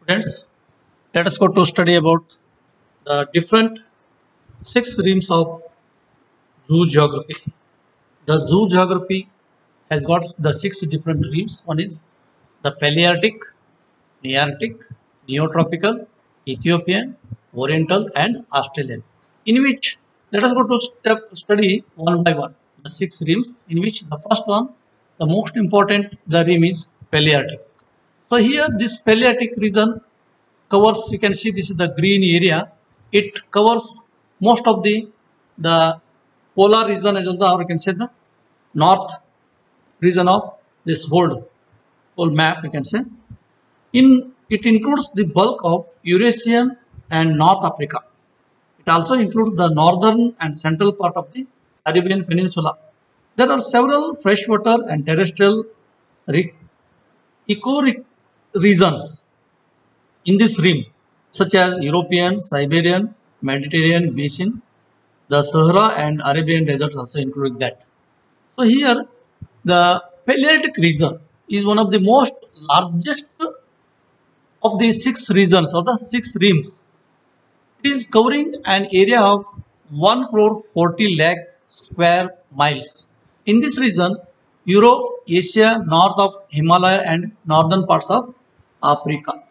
Students, let us go to study about the different six realms of zoo geography. The zoo geography has got the six different realms. One is the Palearctic, Nearctic, Neotropical, Ethiopian, Oriental, and Australian. In which let us go to study one by one the six realms. In which the first one, the most important, the realm is Palearctic. So here this Palearctic region covers, you can see this is the green area. It covers most of the polar region as well, or you can say the north region of this whole map, you can say. In it includes the bulk of Eurasian and North Africa. It also includes the northern and central part of the Arabian Peninsula. There are several freshwater and terrestrial ecoregions in this rim, such as European, Siberian, Mediterranean basin, the Sahara and Arabian deserts also included that. So here, the Palearctic region is one of the most largest of the six regions or the six rims. It is covering an area of 1 crore 40 lakh square miles. In this region, Europe, Asia, north of Himalaya and northern parts of Africa.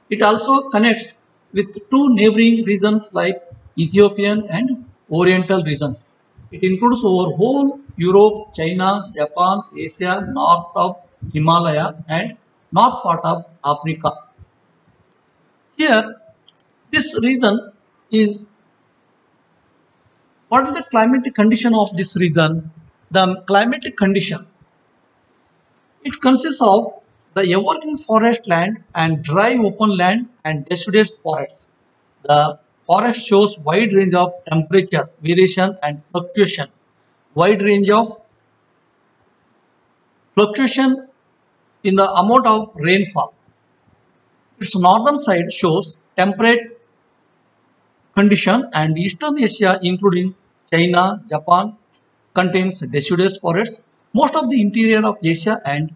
It also connects with two neighboring regions like Ethiopian and Oriental regions. It includes over whole Europe, China, Japan, Asia, north of Himalaya and north part of Africa. Here, this region is, what is the climatic condition of this region? The climatic condition, it consists of the evergreen forest land and dry open land and deciduous forests. The forest shows wide range of temperature variation and fluctuation. Wide range of fluctuation in the amount of rainfall. Its northern side shows temperate condition, and Eastern Asia including China, Japan contains deciduous forests. Most of the interior of Asia and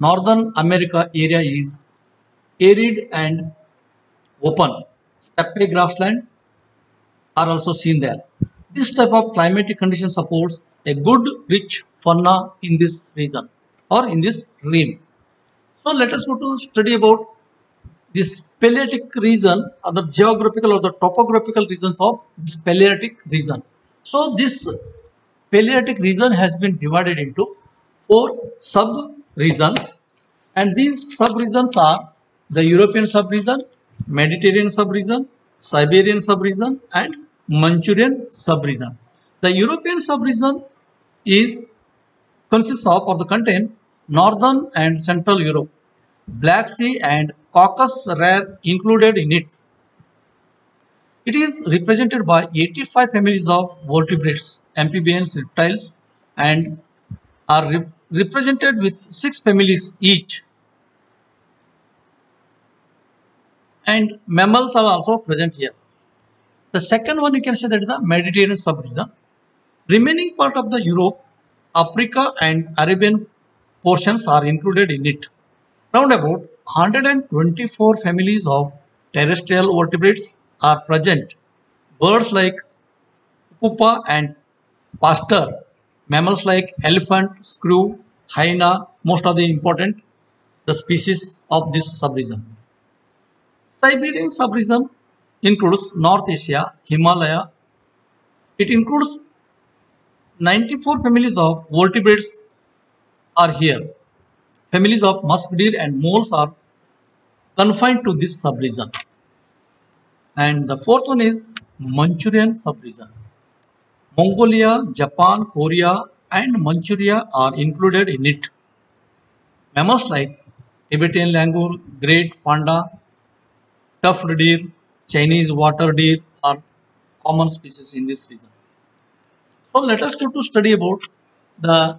Northern America area is arid and open. Steppe grassland are also seen there. This type of climatic condition supports a good rich fauna in this region or in this rim. So let us go to study about this Palearctic region or the geographical or the topographical regions of this Palearctic region. So this Palearctic region has been divided into four sub-regions, and these sub-regions are the European sub-region, Mediterranean sub-region, Siberian sub-region and Manchurian sub-region. The European sub-region is consists of or the contain northern and central Europe, Black Sea and Caucasus rare included in it. It is represented by 85 families of vertebrates, amphibians, reptiles, and are represented with 6 families each. And mammals are also present here. The second one, you can say, that is the Mediterranean sub-region. Remaining part of the Europe, Africa and Arabian portions are included in it. Round about 124 families of terrestrial vertebrates are present. Birds like pupa and pastor, mammals like elephant, screw, hyena, most of the important the species of this sub-region. Siberian sub-region includes North Asia, Himalaya. It includes 94 families of vertebrates are here. Families of musk deer and moles are confined to this sub-region. And the fourth one is Manchurian sub-region. Mongolia, Japan, Korea and Manchuria are included in it. Mammals like Tibetan langur, great panda, tuft deer, Chinese water deer are common species in this region. So let us go to study about the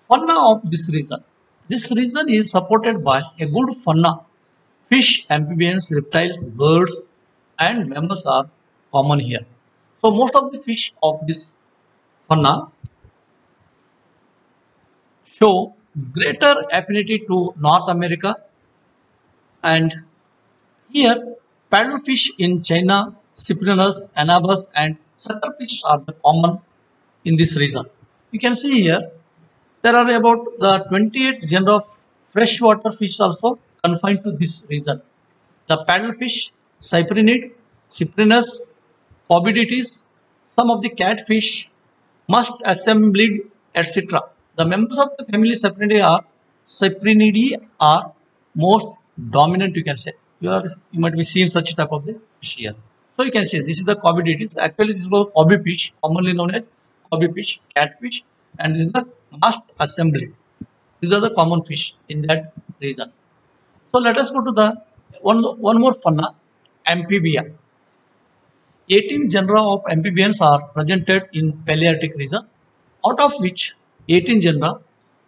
fauna of this region. This region is supported by a good fauna. Fish, amphibians, reptiles, birds and mammals are common here. So most of the fish of this fauna show greater affinity to North America And here, paddlefish in China, Cyprinus, Anabas, and suckerfish are the common in this region. You can see here there are about the 28 genera of freshwater fish also confined to this region. The paddlefish, cyprinid, cyprinus, Cobiditis, some of the catfish, must assembled, etc. The members of the family Cyprinidae are most dominant, you can say. You might be seeing such type of the fish here. So you can say this is the Cobiditis. Actually, this is called Cobi fish, commonly known as Cobi fish, catfish, and this is the mast assembly. These are the common fish in that region. So let us go to the one more fauna, amphibia. 18 genera of amphibians are presented in Palearctic region, out of which 18 genera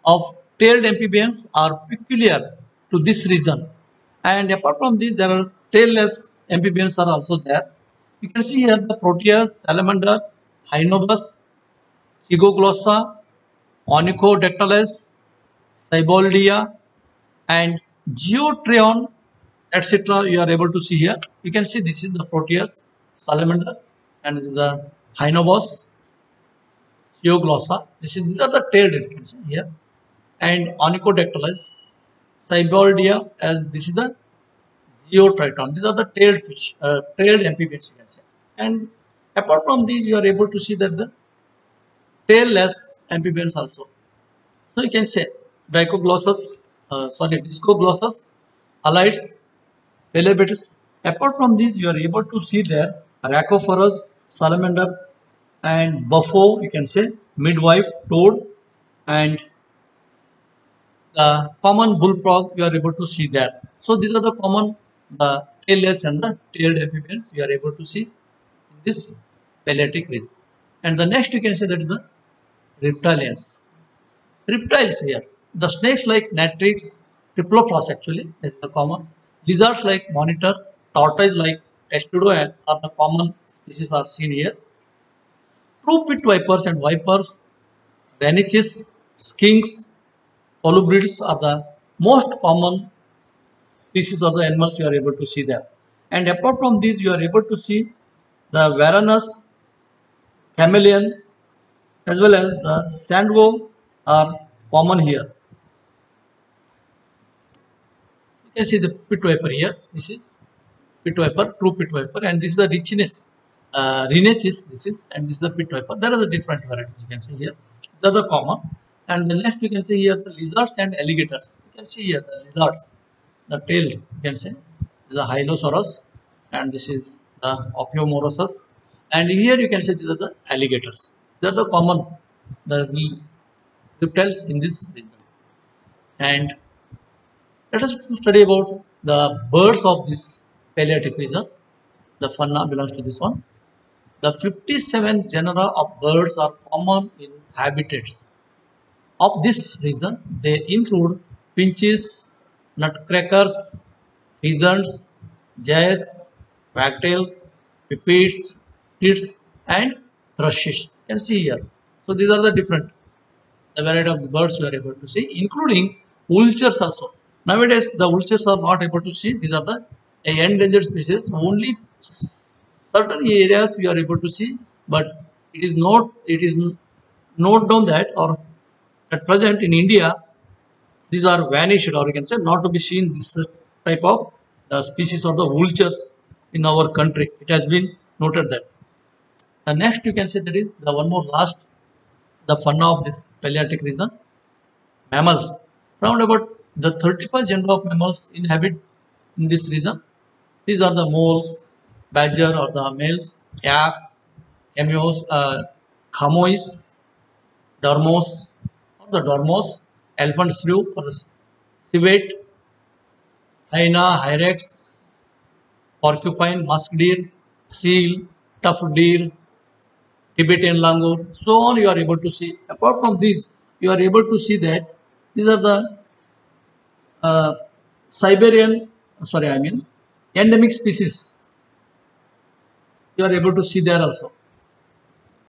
of tailed amphibians are peculiar to this region. And apart from this, there are tailless amphibians are also there. You can see here the Proteus, Salamander, Hynobus, Zygoglossa, Onychodactylus, Cyboldia, and Geotreon, etc. You are able to see here. You can see this is the Proteus, Salamander, and this is the Hynobus, Geoglossa. These are the tailed, you can see here, and Onychodactylus, Cyboldia, as this is the Geotriton. These are the tailed fish, tailed amphibians, you can say. And apart from these, you are able to see that the tailless amphibians also. So you can say Discoglossus, Alites, Pelebetis. Apart from these, you are able to see there Rhacophorus, Salamander, and Buffo, you can say, midwife, toad, and the common bullfrog you are able to see there. So these are the common, the tailless and the tailed amphibians you are able to see in this Palearctic region. And the next you can say that is the reptilians. Reptiles here, the snakes like Natrix, Triplophrus actually, that is the common. Lizards like Monitor, tortoise like Testudo are the common species are seen here. True pit vipers and vipers, raniches, skinks, colubrids are the most common species of the animals you are able to see there. And apart from these, you are able to see the Varanus, chameleon, as well as the sandwo are common here. You can see the pit viper here. This is pit viper, true pit viper, and this is the Rhinachis, this is, and this is the pit viper. There are the different varieties you can see here. These are the common. And the next you can see here the lizards and alligators. You can see here the lizards, the tailed, you can say. This is the Hylosaurus, and this is the Ophiomorosus. And here you can see these are the alligators. They are the common, the reptiles in this region. And let us study about the birds of this Palearctic region. The fauna belongs to this one. The 57 genera of birds are common in habitats of this region. They include finches, nutcrackers, pheasants, jays, wagtails, pipits, tits, and thrushes. You can see here. So these are the different the variety of birds you are able to see, including vultures also. Nowadays, the vultures are not able to see. These are the endangered species. Only certain areas we are able to see, but it is not. It is not down that or at present in India, these are vanished, or you can say not to be seen. This type of species of the vultures in our country. It has been noted that. The next you can say that is the one more last the fauna of this Palearctic region, mammals. Round about the 35 genera of mammals inhabit in this region. These are the moles, badger or the males, yak, emios, chamois, dormos, elephant shrew or the civet, hyena, hyrax, porcupine, musk deer, seal, tuft deer, Tibetan langur, so on you are able to see. Apart from these, you are able to see that these are the uh, endemic species. You are able to see there also.